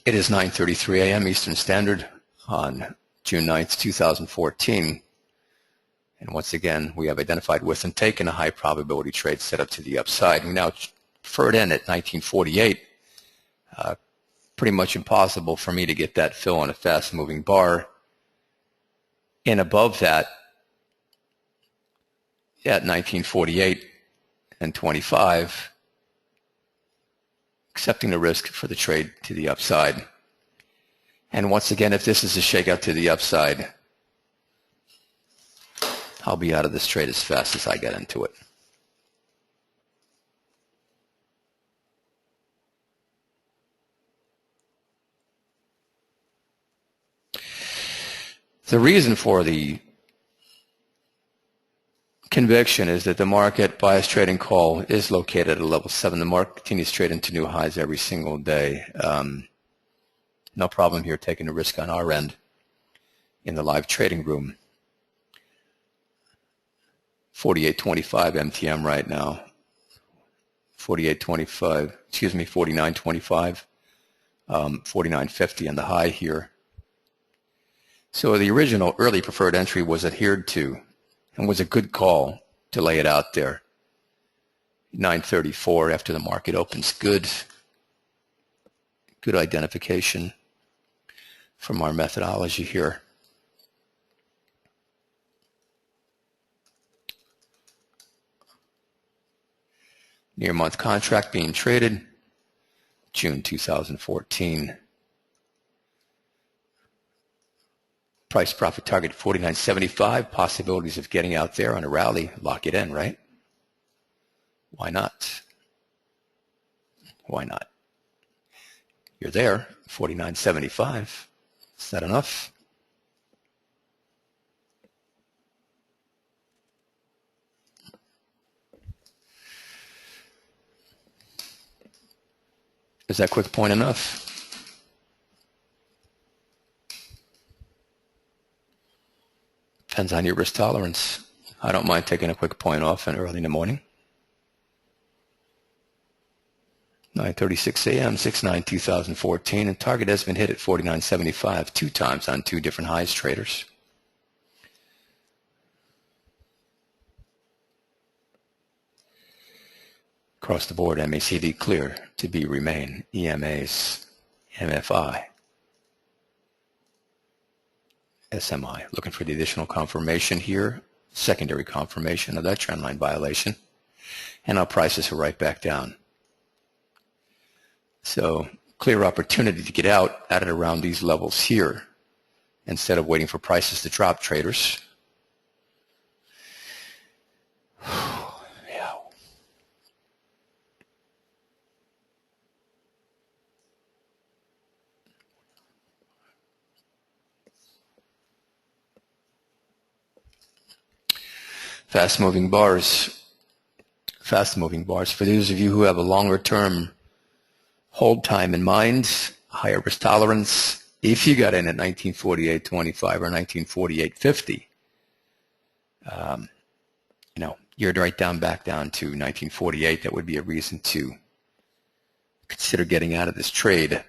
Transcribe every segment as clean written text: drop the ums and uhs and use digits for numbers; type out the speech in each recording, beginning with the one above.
It is 9:33 a.m. Eastern Standard on June 9th, 2014. And once again, we have identified with and taken a high probability trade set up to the upside. We now preferred in at 1948. Pretty much impossible for me to get that fill on a fast moving bar. And above that, at 1948 and 25, accepting the risk for the trade to the upside. And once again, if this is a shakeout to the upside, I'll be out of this trade as fast as I get into it. The reason for the conviction is that the market bias trading call is located at a level 7. The market continues to trade into new highs every single day. No problem here taking a risk on our end in the live trading room. 48.25 MTM right now. 49.25, 49.50 on the high here. So the original early preferred entry was adhered to and was a good call to lay it out there. 9:34 after the market opens. Good identification from our methodology here. Near month contract being traded, June 2014. Price profit target 49.75. Possibilities of getting out there on a rally. Lock it in, right? Why not? Why not? You're there, 49.75. Is that enough? Is that quick point enough? Depends on your risk tolerance. I don't mind taking a quick point off and early in the morning. 9:36 a.m., 6/9/2014, and target has been hit at 49.75 two times on two different highs, traders. Across the board, MACD clear to be remain. EMAs, MFI, SMI. Looking for the additional confirmation here, secondary confirmation of that trendline violation, and our prices are right back down. So clear opportunity to get out at it around these levels here instead of waiting for prices to drop, traders. Yeah. Fast moving bars. Fast moving bars. For those of you who have a longer term hold time in mind, higher risk tolerance, if you got in at 1948.25 or 1948.50, you're right back down to 1948. That would be a reason to consider getting out of this trade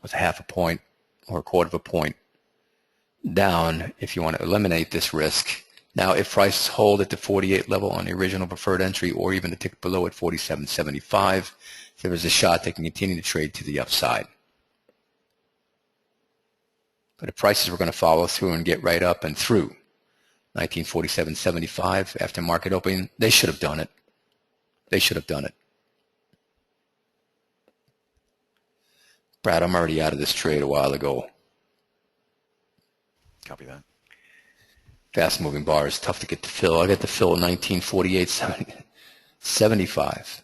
with a half a point or a quarter of a point down if you want to eliminate this risk. Now, if prices hold at the 48 level on the original preferred entry or even a tick below at 47.75, there is a shot they can continue to trade to the upside. But if prices were going to follow through and get right up and through 1947.75 after market opening, they should have done it. They should have done it. Brad, I'm already out of this trade a while ago. Copy that. Fast moving bars, tough to get to fill. I got the fill 1948.75.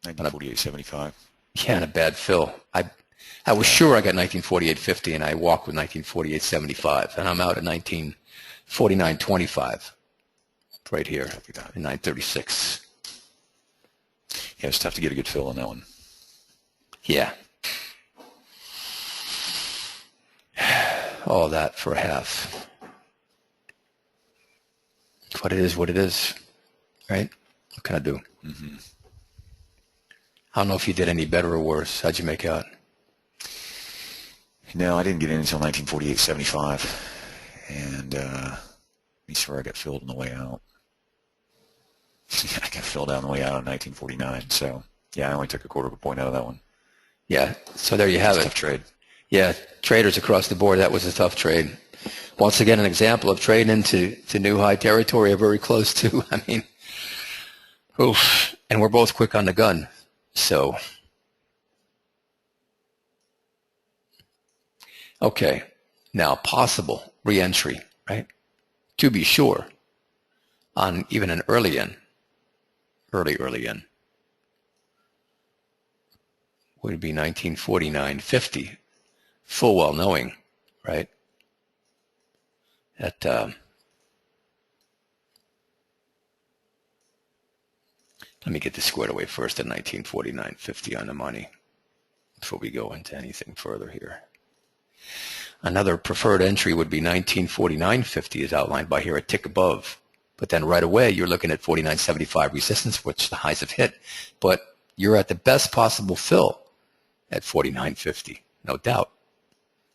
1948.75. Yeah, and a bad fill. I was sure I got 1948.50, and I walked with 1948.75, and I'm out at 1949.25 right here in 9:36. Yeah, it's tough to get a good fill on that one. Yeah. All that for a half. But it is what it is, right? What can I do? Mm-hmm. I don't know if you did any better or worse. How'd you make out? No, I didn't get in until 1948.75, and be sure I got filled on the way out. Yeah, I got filled on the way out in 1949. So yeah, I only took a quarter of a point out of that one. Yeah, so there you have it. Tough trade. Yeah, traders across the board, that was a tough trade. Once again, an example of trading into new high territory, or very close to. I mean, oof. And we're both quick on the gun. So, okay. Now, possible re-entry, right? To be sure, on even an early in, early in, would be 1949.50, full well knowing, right, that let me get this squared away first at 1949.50 on the money before we go into anything further here. Another preferred entry would be 1949.50 as outlined by here, a tick above. But then right away you're looking at 49.75 resistance, which the highs have hit. But you're at the best possible fill at 49.50, no doubt.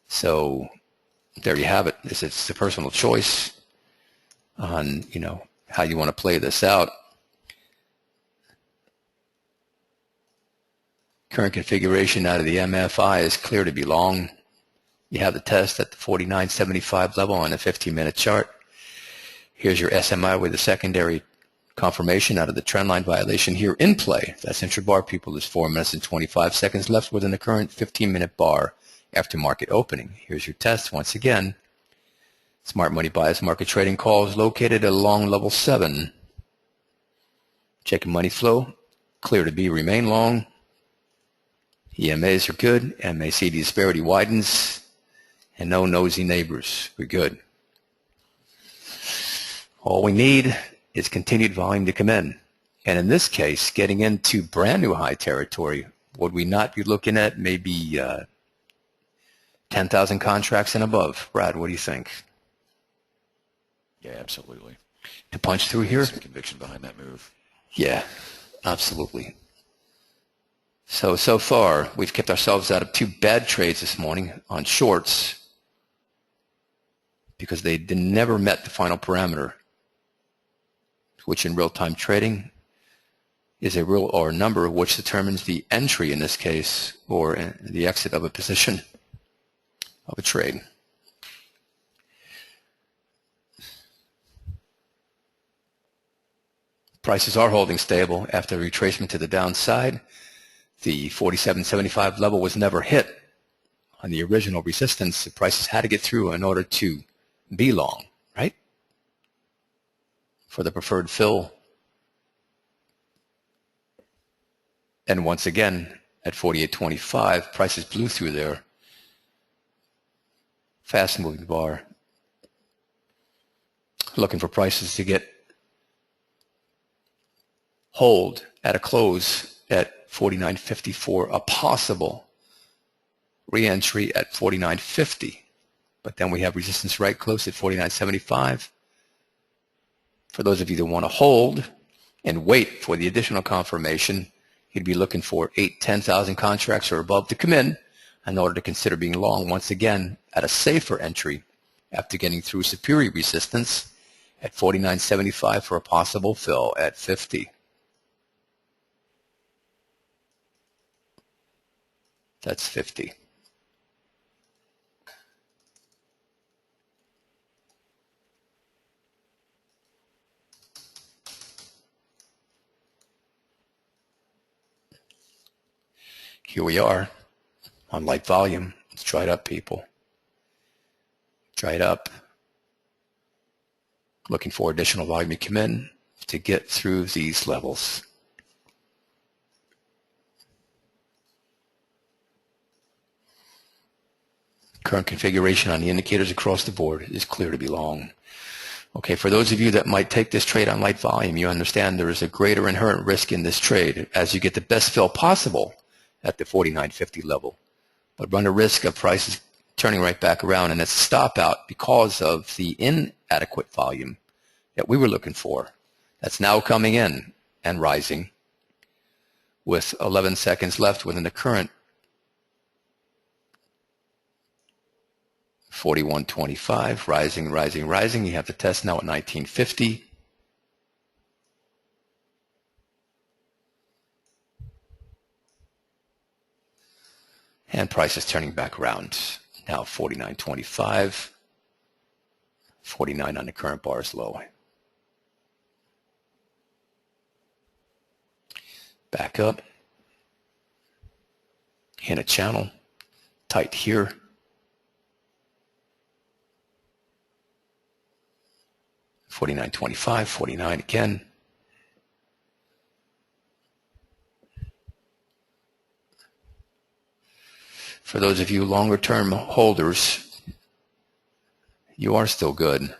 So there you have it. It's a personal choice on, how you want to play this out. Current configuration out of the MFI is clear to be long. You have the test at the 49.75 level on a 15-minute chart. Here's your SMI with the secondary confirmation out of the trendline violation here in play. That's intra-bar, people. There's 4 minutes and 25 seconds left within the current 15-minute bar after market opening. Here's your test once again. Smart money bias market trading call is located at long level 7. Checking money flow. Clear to be, remain long. EMAs are good. MACD disparity widens. And no nosy neighbors. We're good. All we need is continued volume to come in. And in this case, getting into brand new high territory, would we not be looking at maybe 10,000 contracts and above? Brad, what do you think? Yeah, absolutely. To punch through here? Some conviction behind that move. Yeah, absolutely. So far, we've kept ourselves out of 2 bad trades this morning on shorts because they never met the final parameter, which in real-time trading is a real or number which determines the entry in this case or the exit of a position of a trade. Prices are holding stable after retracement to the downside. The 47.75 level was never hit on the original resistance. The prices had to get through in order to be long, right? For the preferred fill. And once again, at 48.25, prices blew through there. Fast moving bar. Looking for prices to get hold at a close at 49.50 for a possible re-entry at 49.50. But then we have resistance right close at 49.75. For those of you that want to hold and wait for the additional confirmation, you'd be looking for 10,000 contracts or above to come in order to consider being long once again at a safer entry after getting through superior resistance at 49.75 for a possible fill at 50. That's 50. Here we are on light volume. Let's try it up, people. Try it up. Looking for additional volume to come in to get through these levels. Current configuration on the indicators across the board is clear to be long. Okay, for those of you that might take this trade on light volume, you understand there is a greater inherent risk in this trade as you get the best fill possible at the 49.50 level, but run a risk of prices turning right back around, and it's a stop out because of the inadequate volume that we were looking for. That's now coming in and rising with 11 seconds left within the current 41.25, rising, rising, rising. You have the test now at 19.50. And price is turning back around. Now 49.25, 49 on the current bar's low. Back up. In a channel. Tight here. $49.25, 49 again. For those of you longer-term holders, you are still good.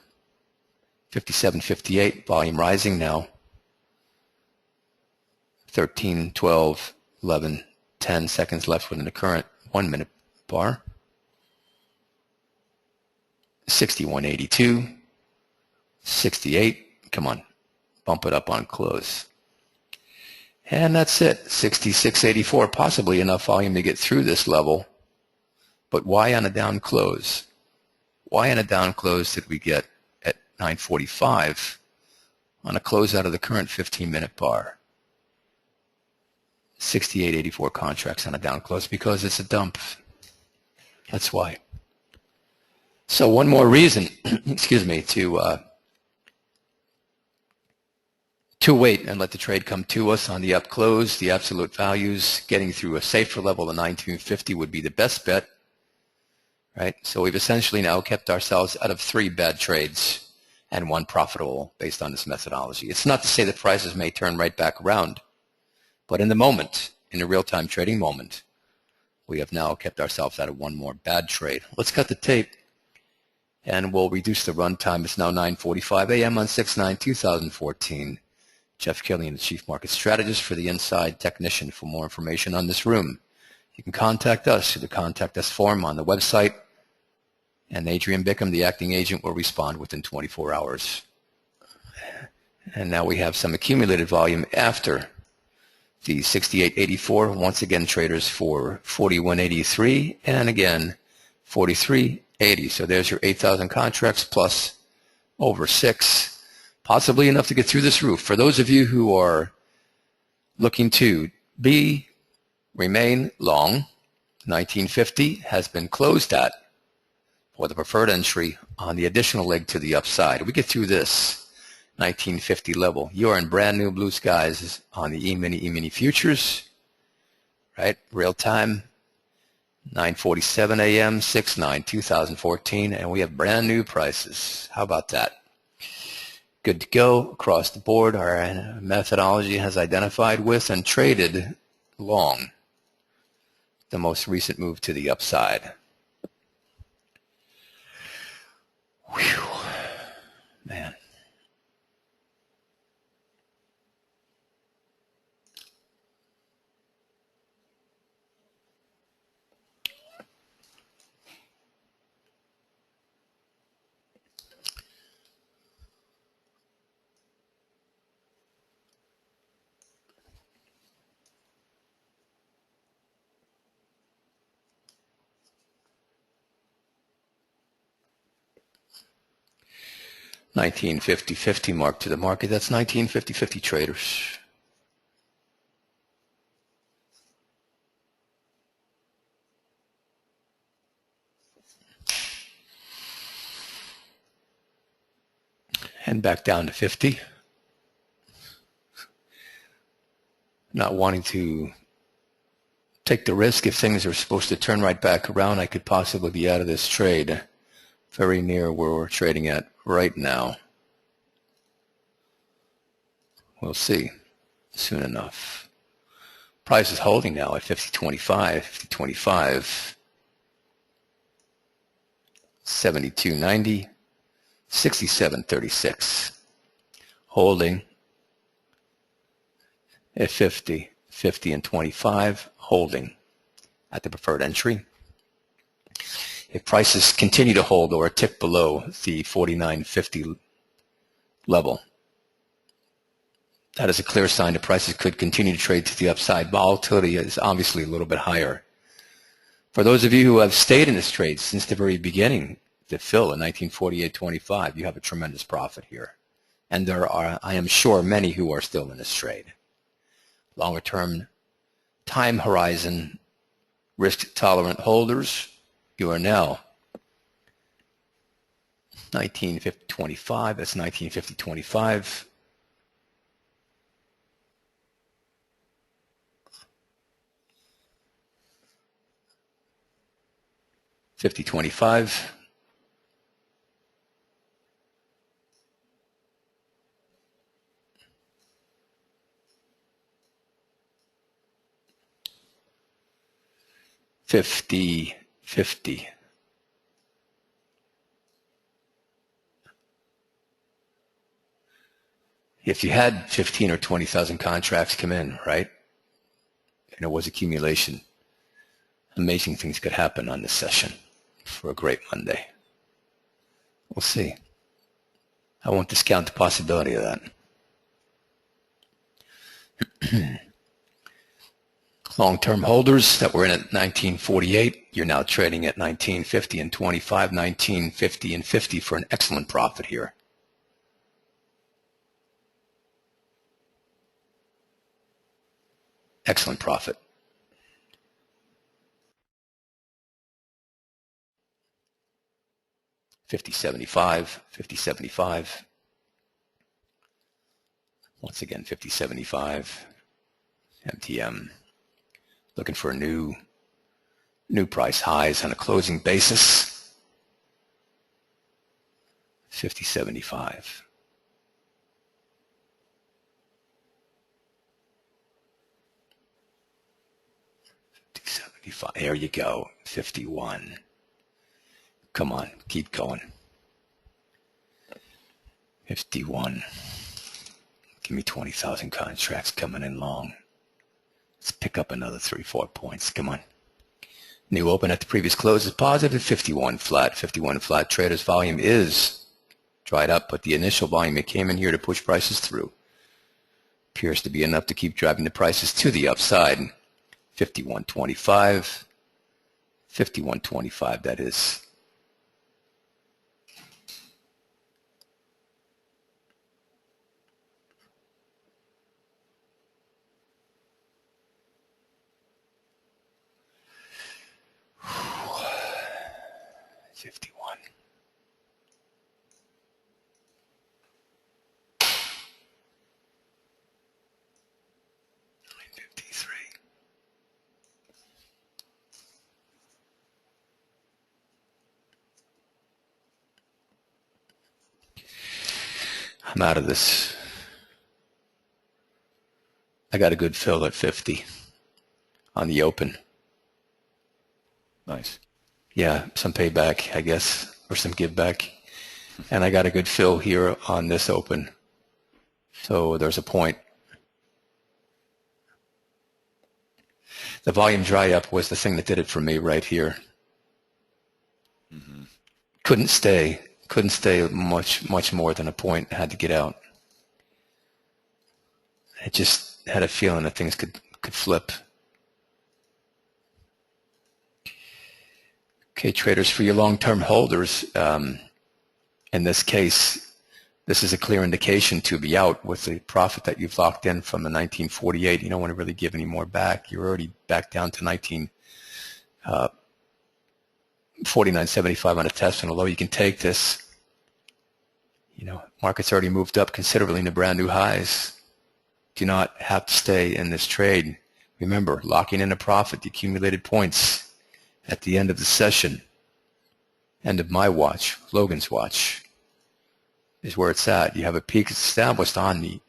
57.58, volume rising now. 13, 12, 11, 10 seconds left within the current 1-minute bar. 61.82, 68, come on, bump it up on close. And that's it, 66.84, possibly enough volume to get through this level. But why on a down close? Why on a down close did we get at 9:45 on a close out of the current 15-minute bar? 68.84 contracts on a down close because it's a dump. That's why. So one more reason, excuse me, to wait and let the trade come to us on the up close. The absolute values getting through a safer level of 1950 would be the best bet. Right? So we've essentially now kept ourselves out of 3 bad trades and 1 profitable based on this methodology. It's not to say that prices may turn right back around, but in the moment, in the real-time trading moment, we have now kept ourselves out of 1 more bad trade. Let's cut the tape, and we'll reduce the run time. It's now 9:45 a.m. on 6/9/2014. Jeff Killian, the Chief Market Strategist for the Inside Technician. For more information on this room, you can contact us through the Contact Us form on the website, and Adrian Bickham, the acting agent, will respond within 24 hours. And now we have some accumulated volume after the 68.84. Once again, traders for 41.83 and again 43.80. So there's your 8,000 contracts plus over 6, possibly enough to get through this roof. For those of you who are looking to remain long, 1950 has been closed at for the preferred entry on the additional leg to the upside. We get through this 1950 level. You are in brand new blue skies on the E-mini futures, right? Real time, 9:47 a.m., 6/9/2014, and we have brand new prices. How about that? Good to go across the board. Our methodology has identified with and traded long the most recent move to the upside. Whew, man. $19.50.50 mark to the market. That's $19.50.50 traders. And back down to 50. Not wanting to take the risk if things are supposed to turn right back around, I could possibly be out of this trade very near where we're trading at right now. We'll see soon enough. Price is holding now at 50.25, 50.25, 72.90, 67.36. Holding at 50, 50 and 25, holding at the preferred entry. If prices continue to hold or a tick below the 49.50 level, that is a clear sign that prices could continue to trade to the upside. Volatility is obviously a little bit higher. For those of you who have stayed in this trade since the very beginning, the fill in 1948.25, you have a tremendous profit here. And there are, I am sure, many who are still in this trade. Longer term time horizon, risk tolerant holders, you are now 1950.25, that's 1950.25. $50.25. $50.50. If you had 15 or 20,000 contracts come in, right, and it was accumulation, amazing things could happen on this session for a great Monday. We'll see. I won't discount the possibility of that. Long-term holders that were in at 1948, you're now trading at 1950 and 25, 1950 and 50 for an excellent profit here. Excellent profit. $50.75, $50.75. Once again, $50.75. MTM. Looking for new price highs on a closing basis. $50.75. $50.75. There you go. 51. Come on, keep going. 51. Give me 20,000 contracts coming in long. Let's pick up another 3-4 points. Come on. New open at the previous close is positive. 51 flat. 51 flat. Traders volume is dried up, but the initial volume, it came in here to push prices through. Appears to be enough to keep driving the prices to the upside. 51.25. 51.25, that is. I'm out of this. I got a good fill at 50 on the open. Nice. Yeah, some payback, I guess, or some give back. And I got a good fill here on this open. So there's a point. The volume dry up was the thing that did it for me right here. Mm-hmm. Couldn't stay much more than a point. I had to get out. I just had a feeling that things could flip. Okay, traders, for your long-term holders, in this case, this is a clear indication to be out with the profit that you've locked in from the 1948. You don't want to really give any more back. You're already back down to 49.75 on a test, and although you can take this, market's already moved up considerably into brand new highs. Do not have to stay in this trade. Remember, locking in a profit, the accumulated points at the end of the session, end of my watch, Logan's watch, is where it's at. You have a peak established on the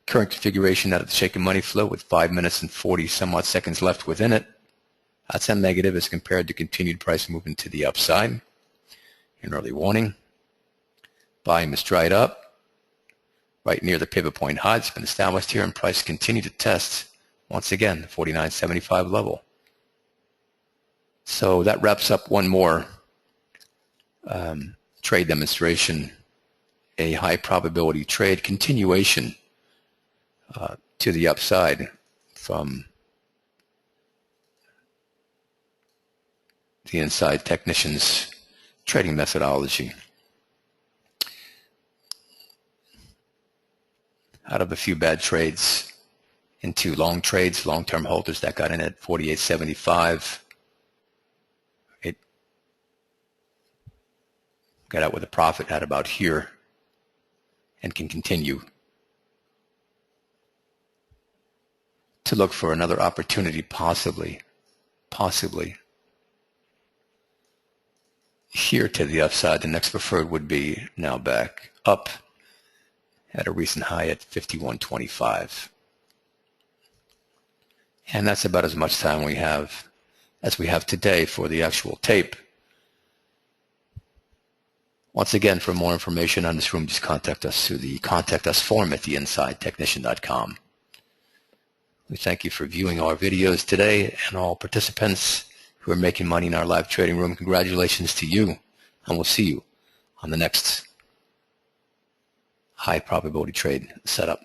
current configuration out of the shaken money flow with 5 minutes and 40 some odd seconds left within it. That's a negative as compared to continued price movement to the upside. An early warning. Volume is dried up right near the pivot point high. It's been established here, and price continue to test once again the 49.75 level. So that wraps up one more trade demonstration, a high probability trade continuation to the upside from the Inside Technicians trading methodology. Out of a few bad trades into long trades, long-term holders that got in at 48.75, it got out with a profit at about here and can continue to look for another opportunity, possibly here to the upside. The next preferred would be now back up at a recent high at 51.25. And that's about as much time we have as we have today for the actual tape. Once again, for more information on this room, just contact us through the Contact Us form at theinsidetechnician.com. We thank you for viewing our videos today, and all participants who are making money in our live trading room, congratulations to you, and we'll see you on the next high probability trade setup.